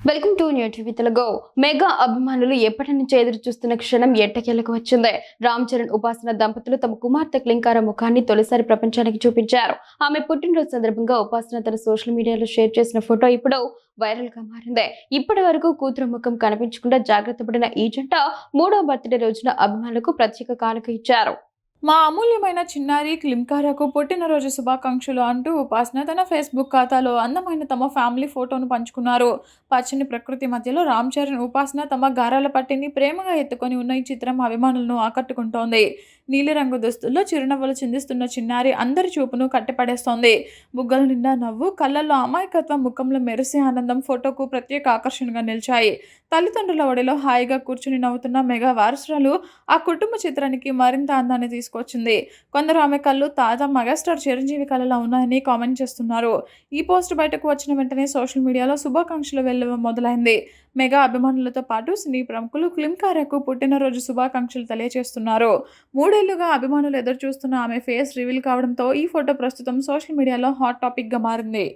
Welcome to new TV Telugu. Mega అభిమానులు ఎప్పటి నుంచి ఎదురు చూస్తున్న క్షణం ఎట్టకేలకు వచ్చింది. రామ్ చరణ్ ఉపాసన దంపతులు తమ కుమార్తె క్లింకార ముఖాన్ని తొలిసారి ప్రపంచానికి చూపించారు. ఆమె పుట్టినరోజు సందర్భంగా ఉపాసన తన సోషల్ మీడియాలో షేర్ చేసిన ఫోటో ఇప్పుడు వైరల్ గా మారింది. ఇప్పటి వరకు కూతురు ముఖం కనిపించకుండా జాగ్రత్త పడిన ఈ జంట మూడో బర్త్డే రోజున అభిమానులకు ప్రత్యేక కానుక ఇచ్చారు. మా అమూల్యమైన చిన్నారి క్లింకారకు పుట్టినరోజు శుభాకాంక్షలు అంటూ ఉపాసన తన ఫేస్బుక్ ఖాతాలో అందమైన తమ ఫ్యామిలీ ఫోటోను పంచుకున్నారు. పచ్చని ప్రకృతి మధ్యలో రామ్ చరణ్, ఉపాసన తమ గారాల పట్టిని ప్రేమగా ఎత్తుకొని ఉన్న ఈ చిత్రం అభిమానులను ఆకట్టుకుంటోంది. నీలిరంగు దుస్తుల్లో చిరునవ్వులు చిందిస్తున్న చిన్నారి అందరి చూపును కట్టిపడేస్తోంది. బుగ్గల నిండా నవ్వు, కళ్ళల్లో అమాయకత్వం, ముఖంలో మెరిసే ఆనందం ఫోటోకు ప్రత్యేక ఆకర్షణగా నిలిచాయి. తల్లిదండ్రుల ఒడిలో హాయిగా కూర్చుని నవ్వుతున్న మెగా వారసురాలు ఆ కుటుంబ చిత్రానికి మరింత అందాన్ని తీసుకొచ్చింది. కొందరు ఆమె కళ్ళు తాజా మెగాస్టార్ చిరంజీవి కళలా ఉన్నాయని కామెంట్ చేస్తున్నారు. ఈ పోస్ట్ బయటకు వచ్చిన వెంటనే సోషల్ మీడియాలో శుభాకాంక్షలు వెల్లడం మొదలైంది. మెగా అభిమానులతో పాటు సినీ ప్రముఖులు క్లింకారకు పుట్టినరోజు శుభాకాంక్షలు తెలియజేస్తున్నారు. మూడేళ్లుగా అభిమానులు ఎదురు చూస్తున్న ఆమె ఫేస్ రివీల్ కావడంతో ఈ ఫోటో ప్రస్తుతం సోషల్ మీడియాలో హాట్ టాపిక్ గా మారింది.